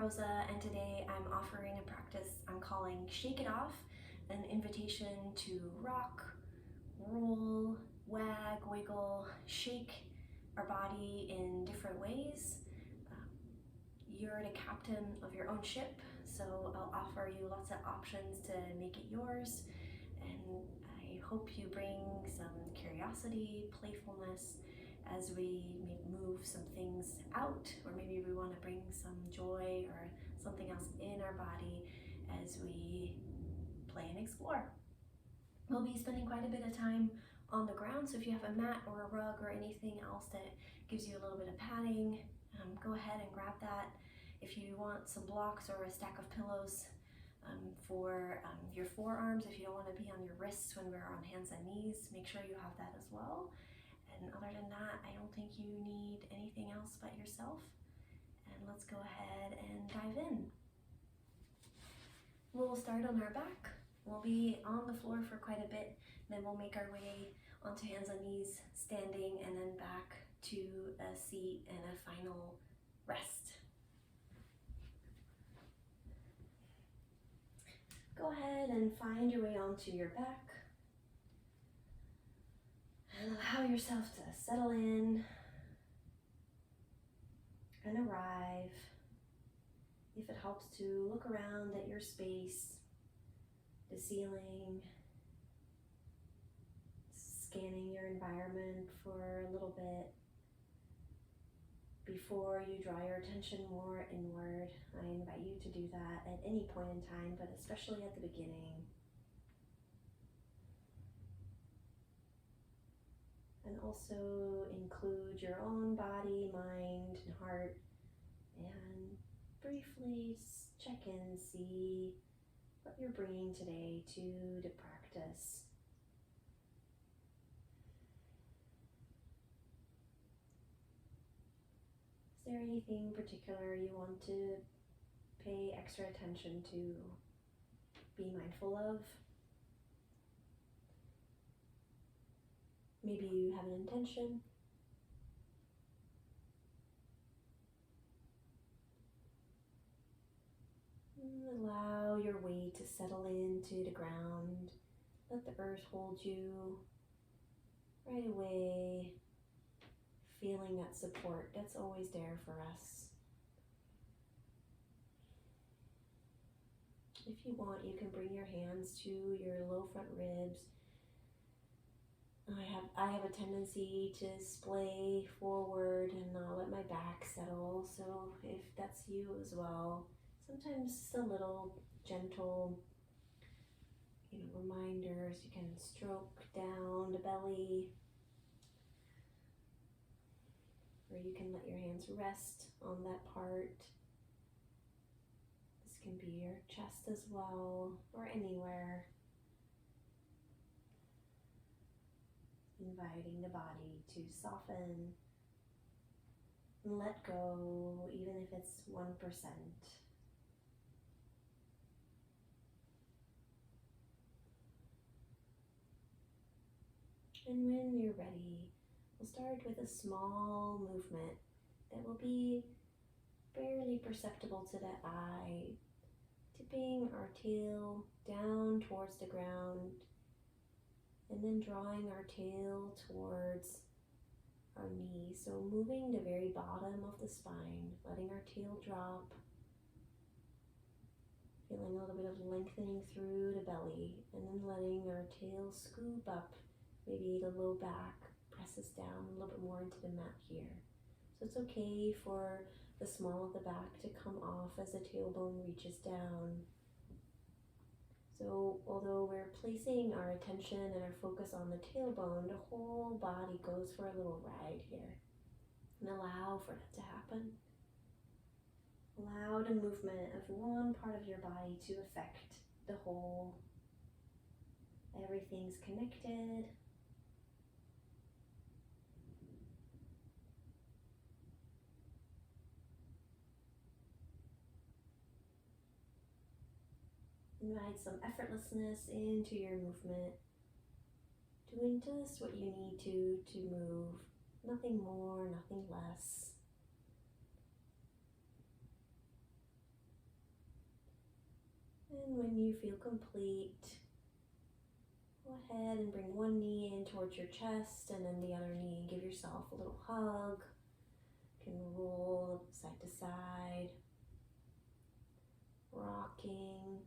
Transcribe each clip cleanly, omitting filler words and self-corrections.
Rosa, and today I'm offering a practice I'm calling Shake It Off, an invitation to rock, roll, wag, wiggle, shake our body in different ways. You're the captain of your own ship, so I'll offer you lots of options to make it yours, and I hope you bring some curiosity, playfulness, as we move some things out, or maybe we want to bring some joy or something else in our body as we play and explore. We'll be spending quite a bit of time on the ground, so if you have a mat or a rug or anything else that gives you a little bit of padding, go ahead and grab that. If you want some blocks or a stack of pillows for your forearms, if you don't want to be on your wrists when we're on hands and knees, make sure you have that as well. And other than that, I don't think you need anything else but yourself. And let's go ahead and dive in. We'll start on our back. We'll be on the floor for quite a bit. Then we'll make our way onto hands and knees, standing, and then back to a seat and a final rest. Go ahead and find your way onto your back. And allow yourself to settle in and arrive. If it helps to look around at your space, the ceiling, scanning your environment for a little bit before you draw your attention more inward. I invite you to do that at any point in time, but especially at the beginning. And also include your own body, mind, and heart, and briefly check in, see what you're bringing today to the practice. Is there anything particular you want to pay extra attention to, be mindful of? Maybe you have an intention. Allow your weight to settle into the ground. Let the earth hold you right away. Feeling that support that's always there for us. If you want, you can bring your hands to your low front ribs. I have a tendency to splay forward and not let my back settle, so if that's you as well, sometimes just a little gentle, reminders. You can stroke down the belly, or you can let your hands rest on that part. This can be your chest as well, or anywhere. Inviting the body to soften and let go, even if it's 1%. And when you're ready, we'll start with a small movement that will be barely perceptible to the eye, tipping our tail down towards the ground, and then drawing our tail towards our knee. So moving the very bottom of the spine, letting our tail drop, feeling a little bit of lengthening through the belly, and then letting our tail scoop up. Maybe the low back presses down a little bit more into the mat here. So it's okay for the small of the back to come off as the tailbone reaches down. So although we're placing our attention and our focus on the tailbone, the whole body goes for a little ride here. And allow for that to happen. Allow the movement of one part of your body to affect the whole. Everything's connected. Invite some effortlessness into your movement, doing just what you need to move, nothing more, nothing less. when you feel complete, go ahead and bring one knee in towards your chest and then the other knee. Give yourself a little hug. You can roll side to side, rocking.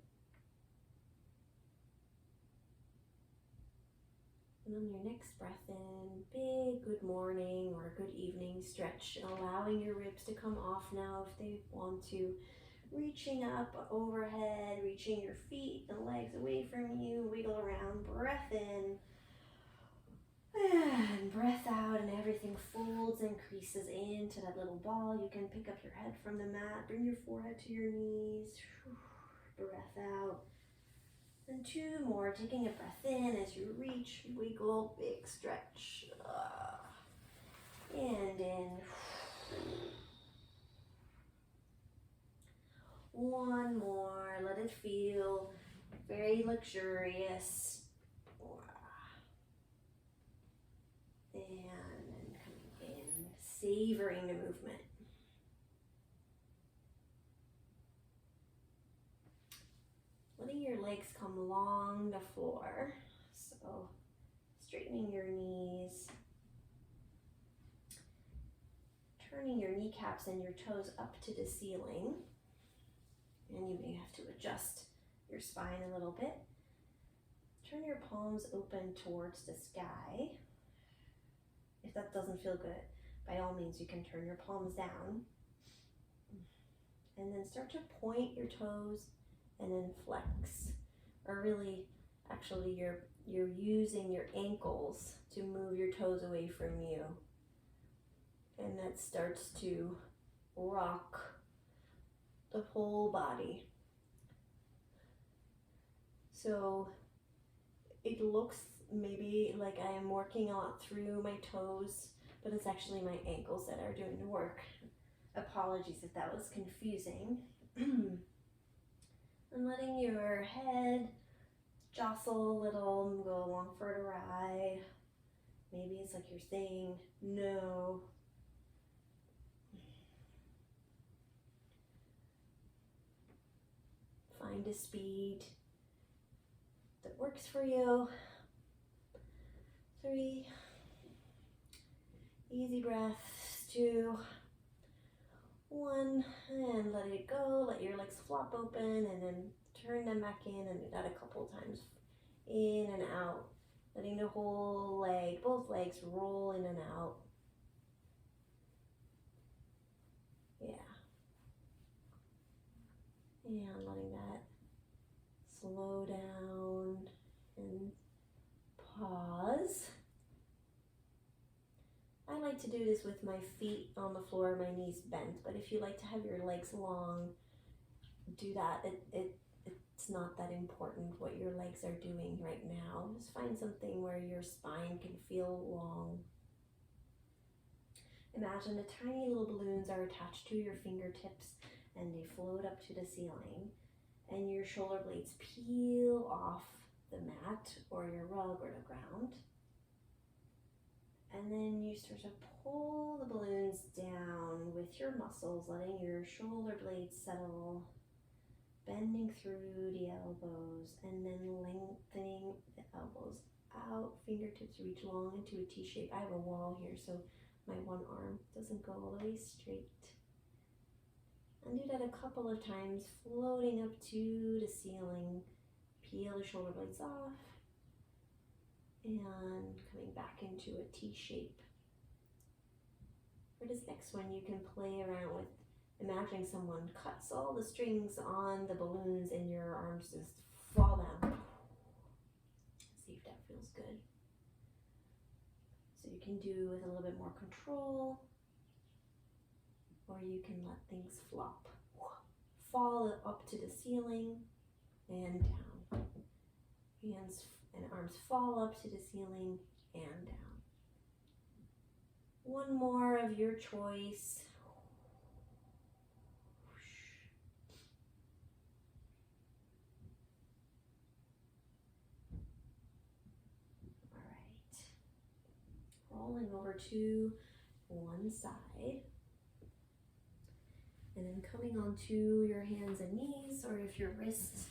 And on your next breath in, big good morning or good evening stretch, allowing your ribs to come off now if they want to. Reaching up overhead, reaching your feet and legs away from you, wiggle around, breath in, and breath out, and everything folds and creases into that little ball. You can pick up your head from the mat, bring your forehead to your knees, breath out. And two more, taking a breath in as you reach, wiggle, big stretch, and in. One more, let it feel very luxurious. And then coming in, savoring the movement. Letting your legs come along the floor. So straightening your knees. Turning your kneecaps and your toes up to the ceiling. And you may have to adjust your spine a little bit. Turn your palms open towards the sky. If that doesn't feel good, by all means you can turn your palms down. And then start to point your toes and then flex. Or really, actually you're using your ankles to move your toes away from you. And that starts to rock the whole body. So it looks maybe like I am working out through my toes, but it's actually my ankles that are doing the work. Apologies if that was confusing. And letting your head jostle a little, go along for the ride. Maybe it's like you're saying no. Find a speed that works for you. 3, easy breaths, 2, 1, and let it go. Let your legs flop open and then turn them back in, and do that a couple times. In and out, letting the whole leg, both legs roll in and out. Yeah. And letting that slow down and pause. I like to do this with my feet on the floor, my knees bent, but if you like to have your legs long, do that. It's not that important what your legs are doing right now. Just find something where your spine can feel long. Imagine the tiny little balloons are attached to your fingertips and they float up to the ceiling, and your shoulder blades peel off the mat or your rug or the ground. And then you start to pull the balloons down with your muscles, letting your shoulder blades settle, bending through the elbows, and then lengthening the elbows out. Fingertips reach long into a T shape. I have a wall here, so my one arm doesn't go all the way straight. And do that a couple of times, floating up to the ceiling. Peel the shoulder blades off. And coming back into a T shape. For this next one, you can play around with imagining someone cuts all the strings on the balloons and your arms just fall down. See if that feels good. So you can do with a little bit more control, or you can let things flop. Fall up to the ceiling and down. Hands and arms fall up to the ceiling and down. One more of your choice. All right. Rolling over to one side. And then coming onto your hands and knees, or if your wrists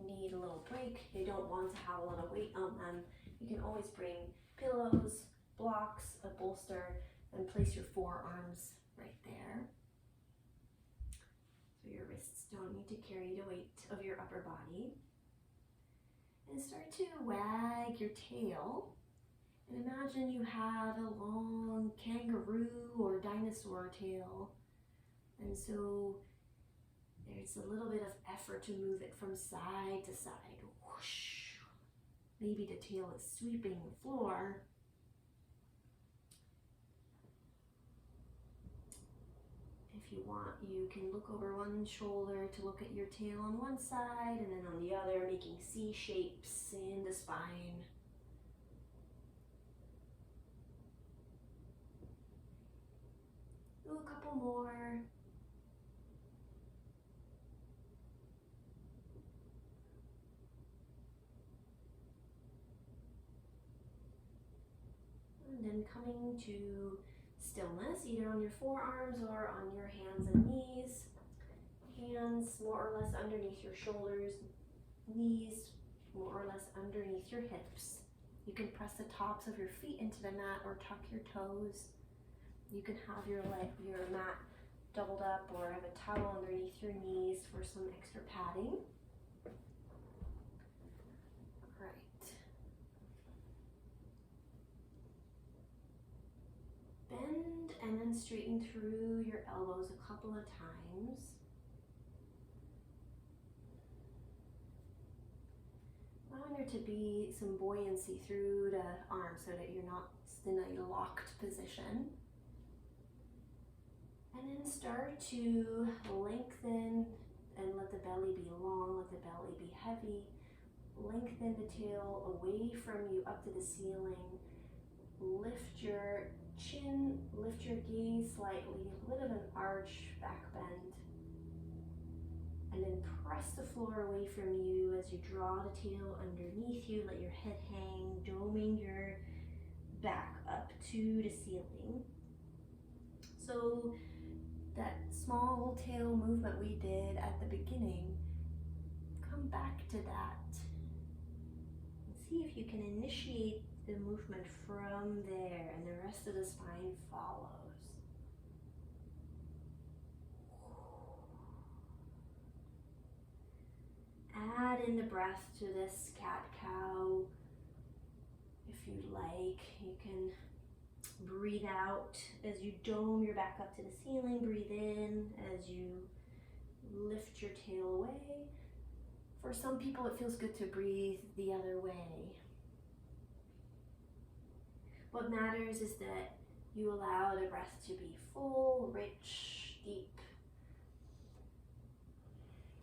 need a little break, they don't want to have a lot of weight on them, you can always bring pillows, blocks, a bolster, and place your forearms right there. So your wrists don't need to carry the weight of your upper body. And start to wag your tail. And imagine you have a long kangaroo or dinosaur tail. And so there's a little bit of effort to move it from side to side. Whoosh. Maybe the tail is sweeping the floor. If you want, you can look over one shoulder to look at your tail on one side and then on the other, making C shapes in the spine. Do a couple more. And then coming to stillness, either on your forearms or on your hands and knees. Hands more or less underneath your shoulders, knees more or less underneath your hips. You can press the tops of your feet into the mat or tuck your toes. You can have your mat doubled up or have a towel underneath your knees for some extra padding. Bend and then straighten through your elbows a couple of times. Allowing there to be some buoyancy through the arms so that you're not in a locked position. And then start to lengthen and let the belly be long, let the belly be heavy. Lengthen the tail away from you up to the ceiling. Lift your chin, lift your gaze slightly, a bit of an arch, back bend. And then press the floor away from you as you draw the tail underneath you, let your head hang, doming your back up to the ceiling. So that small tail movement we did at the beginning, come back to that. And see if you can initiate the movement from there, and the rest of the spine follows. Add in the breath to this cat-cow. If you'd like, you can breathe out as you dome your back up to the ceiling. Breathe in as you lift your tail away. For some people, it feels good to breathe the other way. What matters is that you allow the breath to be full, rich, deep,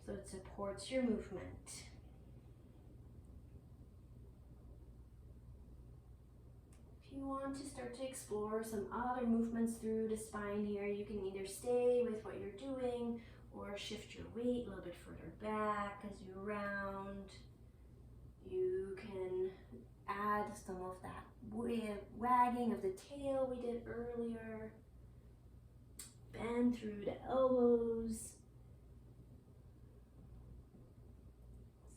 so it supports your movement. If you want to start to explore some other movements through the spine here, you can either stay with what you're doing or shift your weight a little bit further back as you round. You can add some of that wagging of the tail we did earlier. Bend through the elbows.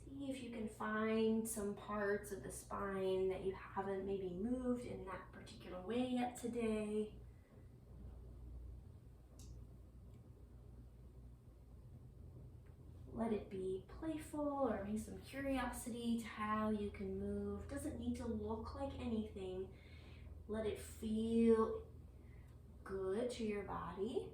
See if you can find some parts of the spine that you haven't maybe moved in that particular way yet today. Let it be playful, or maybe some curiosity to how you can move. Doesn't need to look like anything. Let it feel good to your body.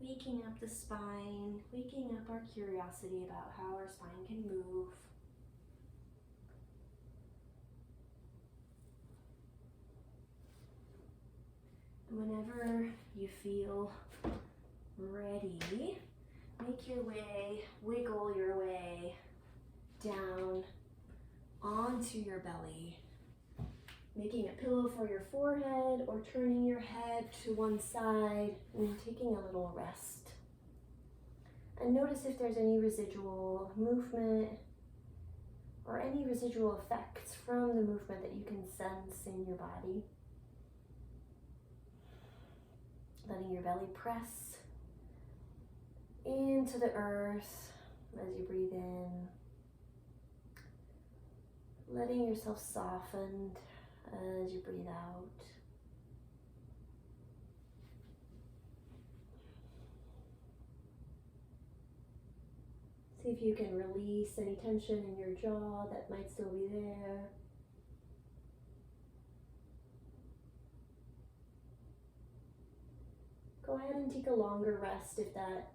Waking up the spine, waking up our curiosity about how our spine can move. Whenever you feel ready, make your way, wiggle your way down onto your belly, making a pillow for your forehead or turning your head to one side and taking a little rest. And notice if there's any residual movement or any residual effects from the movement that you can sense in your body. Letting your belly press into the earth, as you breathe in, letting yourself soften as you breathe out. See if you can release any tension in your jaw that might still be there. Go ahead and take a longer rest if that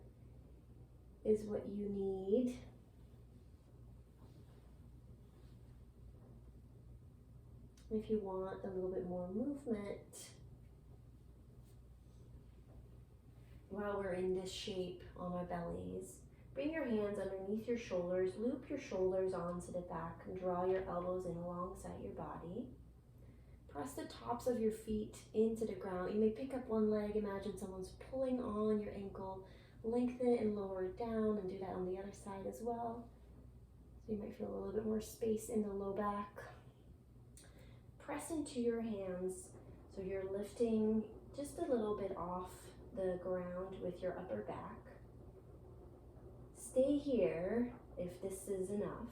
is what you need. If you want a little bit more movement while we're in this shape on our bellies, bring your hands underneath your shoulders, loop your shoulders onto the back, and draw your elbows in alongside your body. Press the tops of your feet into the ground. You may pick up one leg, imagine someone's pulling on your ankle, lengthen it and lower it down, and do that on the other side as well. So you might feel a little bit more space in the low back. Press into your hands so you're lifting just a little bit off the ground with your upper back. Stay here if this is enough.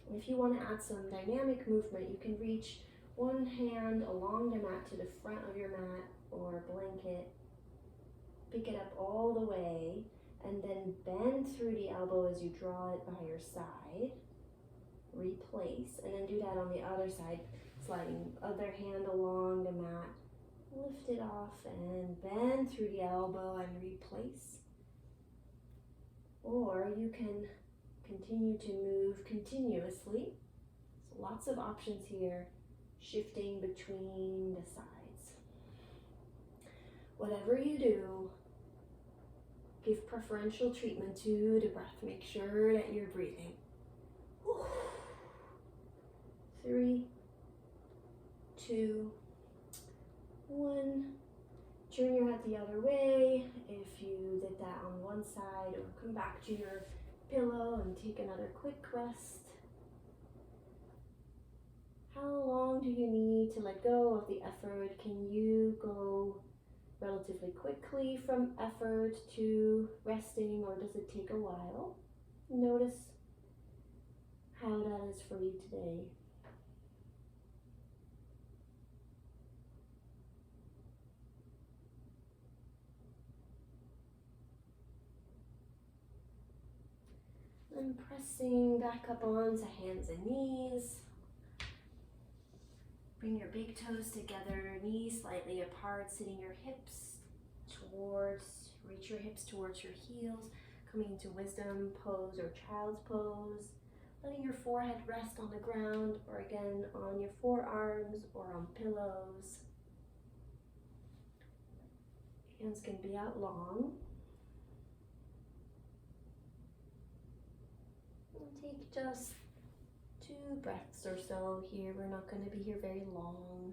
And if you want to add some dynamic movement, you can reach one hand along the mat to the front of your mat or blanket. Pick it up all the way and then bend through the elbow as you draw it by your side. Replace, and then do that on the other side, sliding other hand along the mat. Lift it off and bend through the elbow and replace. Or you can continue to move continuously. So lots of options here, shifting between the sides. Whatever you do, give preferential treatment to the breath. Make sure that you're breathing. 3, 2, 1. Turn your head the other way if you did that on one side, or come back to your pillow and take another quick rest. How long do you need to let go of the effort? Can you go relatively quickly from effort to resting, or does it take a while? Notice how that is for you today. And pressing back up onto hands and knees. Bring your big toes together, knees slightly apart, sitting your hips towards, reach your hips towards your heels, coming into wisdom pose or child's pose. Letting your forehead rest on the ground, or again on your forearms or on pillows. Hands can be out long. Take just 2 breaths or so here. We're not going to be here very long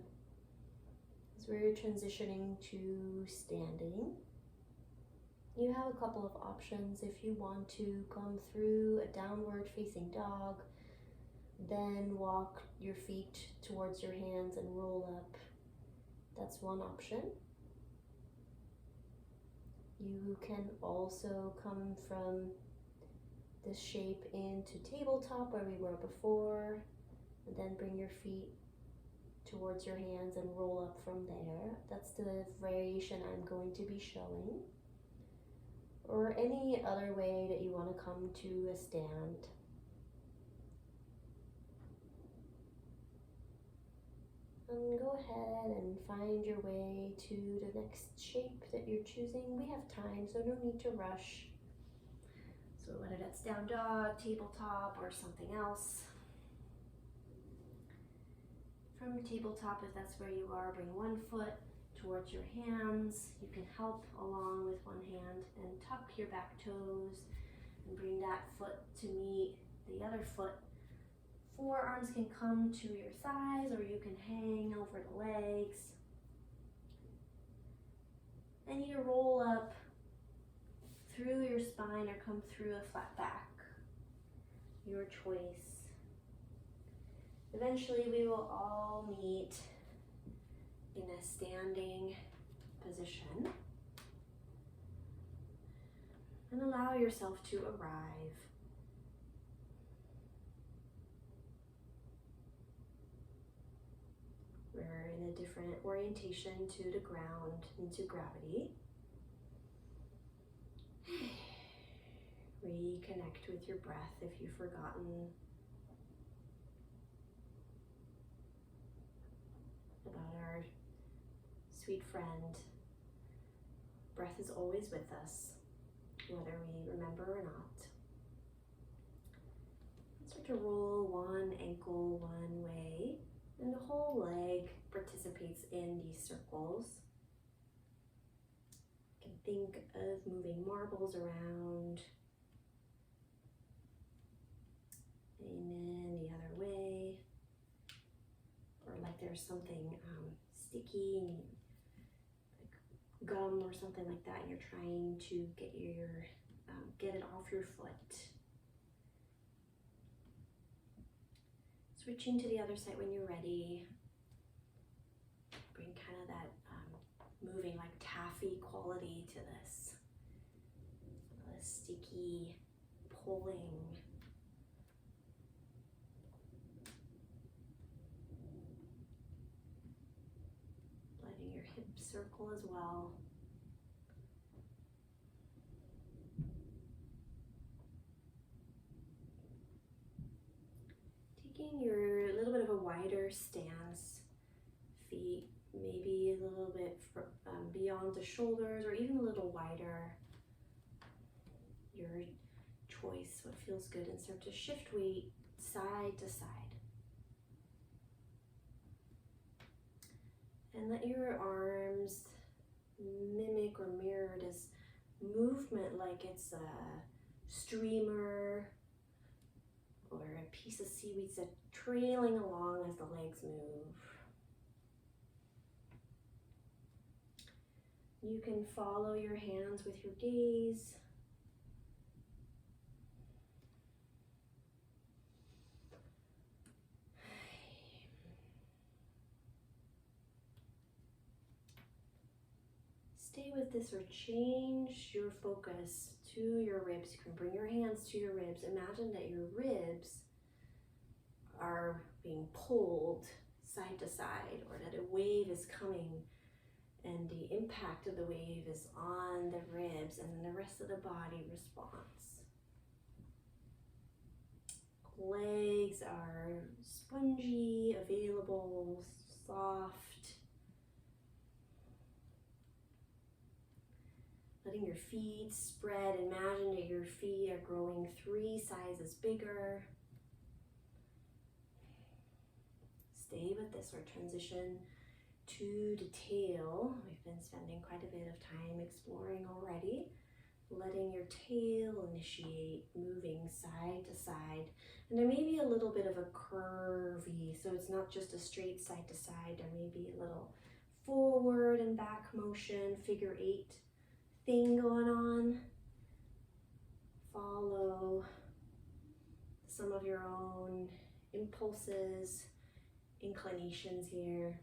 as we're transitioning to standing. You have a couple of options if you want to come through a downward facing dog, then walk your feet towards your hands and roll up. That's one option. You can also come from this shape into tabletop where we were before, and then bring your feet towards your hands and roll up from there. That's the variation I'm going to be showing. Or any other way that you want to come to a stand. And go ahead and find your way to the next shape that you're choosing. We have time, so no need to rush. So whether that's down dog, tabletop, or something else. From your tabletop, if that's where you are, bring one foot towards your hands. You can help along with one hand and tuck your back toes and bring that foot to meet the other foot. Forearms can come to your thighs, or you can hang over the legs. And you roll up through your spine or come through a flat back. Your choice. Eventually we will all meet in a standing position. And allow yourself to arrive. We're in a different orientation to the ground and to gravity. Reconnect with your breath if you've forgotten about our sweet friend. Breath is always with us, whether we remember or not. Start to roll one ankle one way, and the whole leg participates in these circles. You can think of moving marbles around, and then the other way, or like there's something sticky, like gum or something like that, and you're trying to get it off your foot. Switching to the other side when you're ready. Bring kind of that moving like taffy quality to this. A sticky pulling. Letting your hips circle as well. Taking your little bit of a wider stance, feet maybe a little bit beyond the shoulders or even a little wider. Your choice, what feels good, and start to shift weight side to side. And let your arms mimic or mirror this movement like it's a streamer or a piece of seaweed that's trailing along as the legs move. You can follow your hands with your gaze. Stay with this or change your focus to your ribs. You can bring your hands to your ribs. Imagine that your ribs are being pulled side to side, or that a wave is coming and the impact of the wave is on the ribs, and then the rest of the body responds. Legs are spongy, available, soft. Letting your feet spread. Imagine that your feet are growing 3 sizes bigger. Stay with this or transition to the tail. We've been spending quite a bit of time exploring already. Letting your tail initiate moving side to side. And there may be a little bit of a curvy, so it's not just a straight side to side. There may be a little forward and back motion, figure 8 thing going on. Follow some of your own impulses, inclinations here.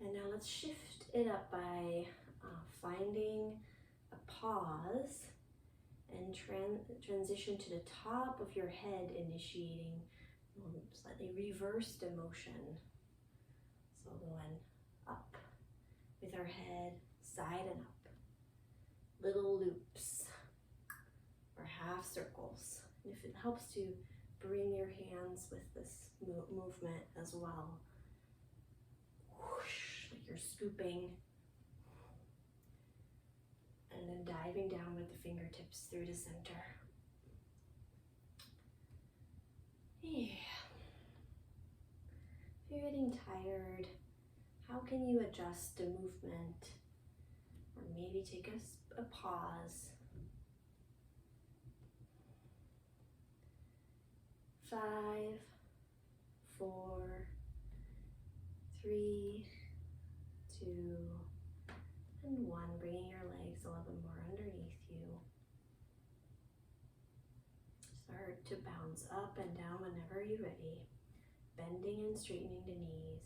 And now let's shift it up by finding a pause and transition to the top of your head, initiating slightly reversed motion. So going up with our head, side and up. Little loops or half circles. And if it helps to bring your hands with this movement as well. Whoosh, like you're scooping. And then diving down with the fingertips through the center. Yeah. If you're getting tired, how can you adjust the movement? Or maybe take a pause. 5, 4, 3, 2, and 1. Bringing your legs a little bit more underneath you. Start to bounce up and down whenever you're ready. Bending and straightening the knees.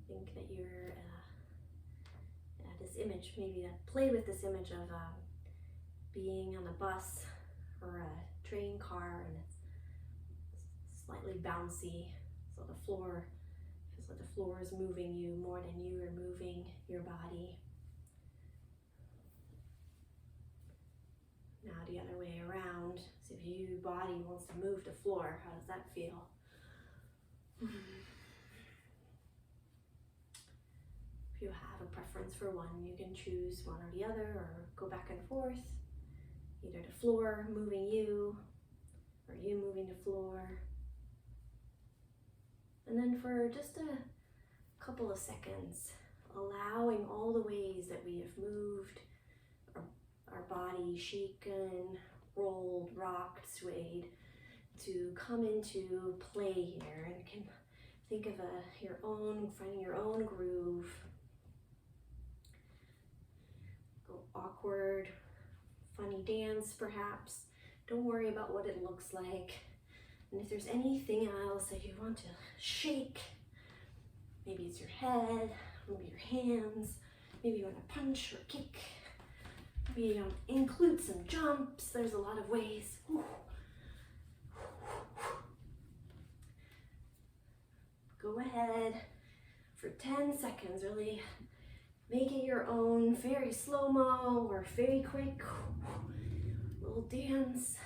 Think that you're this image, maybe to play with this image of being on a bus or a train car, and it's slightly bouncy, so the floor feels like the floor is moving you more than you are moving your body. Now the other way around, so if your body wants to move the floor, how does that feel? If you have a preference for one, you can choose one or the other, or go back and forth. Either the floor moving you, or you moving the floor. And then for just a couple of seconds, allowing all the ways that we have moved, our body shaken, rolled, rocked, swayed, to come into play here. And you can think of finding your own groove. Go awkward, funny dance perhaps. Don't worry about what it looks like. And if there's anything else that you want to shake, maybe it's your head, maybe your hands, maybe you want to punch or kick, maybe you include some jumps. There's a lot of ways. Go ahead for 10 seconds, really make it your own, very slow-mo or very quick. Little dance.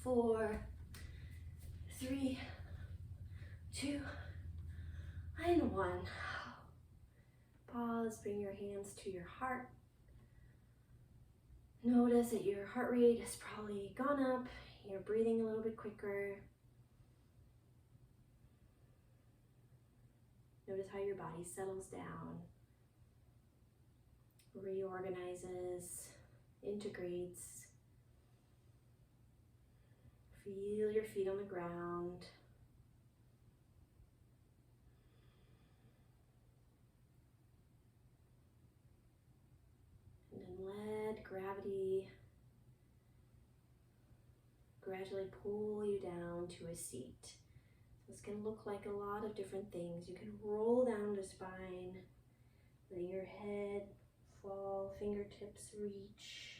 4, 3, 2, and 1. Pause, bring your hands to your heart. Notice that your heart rate has probably gone up. You're breathing a little bit quicker. Notice how your body settles down, reorganizes, integrates. Feel your feet on the ground. And then let gravity gradually pull you down to a seat. This can look like a lot of different things. You can roll down the spine, letting your head fall, fingertips reach.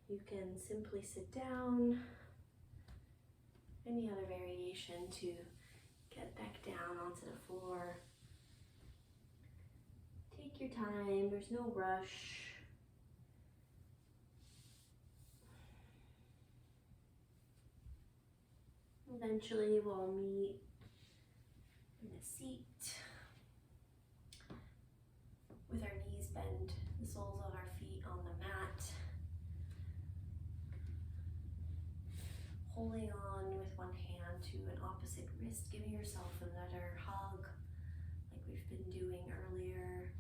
You can simply sit down. Any other variation to get back down onto the floor. Take your time, there's no rush. Eventually we'll meet in a seat with our knees bent, the soles of our feet on the mat. Holding on with one hand to an opposite wrist, giving yourself another hug like we've been doing earlier.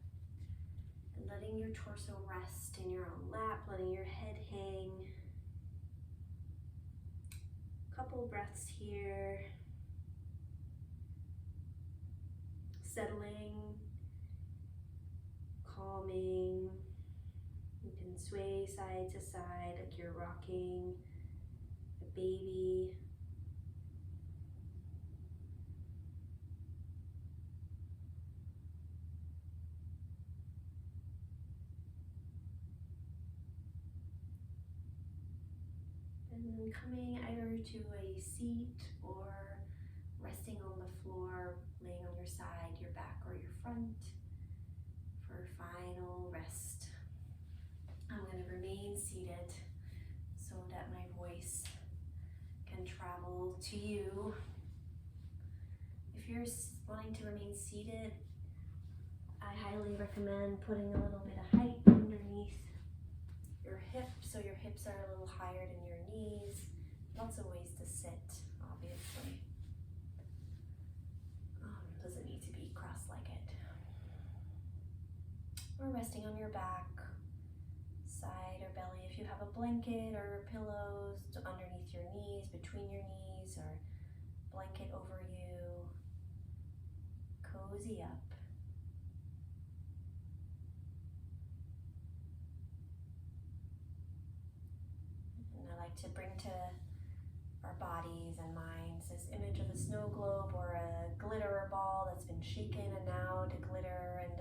And letting your torso rest in your own lap, letting your head hang. Couple breaths here. Settling, calming. You can sway side to side like you're rocking a baby. And then coming either to a seat or resting on the floor, laying on your side, your back, or your front for final rest. I'm going to remain seated so that my voice can travel to you. If you're wanting to remain seated, I highly recommend putting a little bit of height underneath your hips, so your hips are a little higher than your knees. Lots of ways to sit, obviously. Doesn't need to be cross-legged. Or resting on your back, side or belly. If you have a blanket or pillows underneath your knees, between your knees, or blanket over you, cozy up. And I like to bring to our bodies and mind finds this image of a snow globe or a glitter ball that's been shaken and now to glitter, and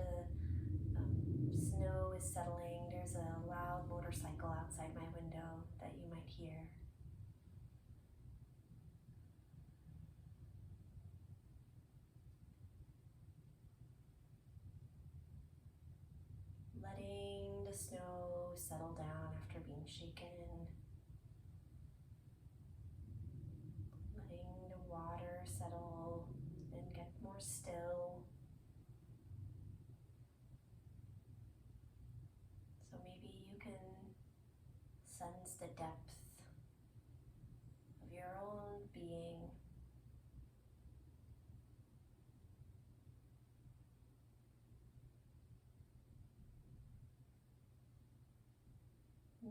the snow is settling. There's a loud motorcycle outside my window that you might hear. Letting the snow settle down after being shaken. Letting the water settle and get more still. So maybe you can sense the depth of your own being.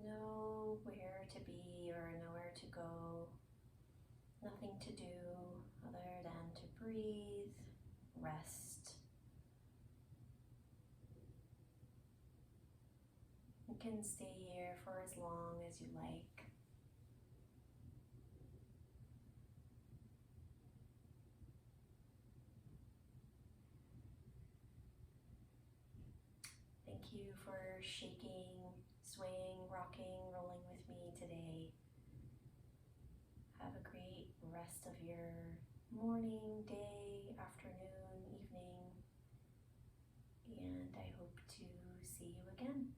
Know where to be or nowhere to go. Nothing to do other than to breathe, rest. You can stay here for as long as you like. Thank you for shaking, swaying, rocking, rolling with me today. Have a great rest of your morning, day, afternoon, evening, and I hope to see you again.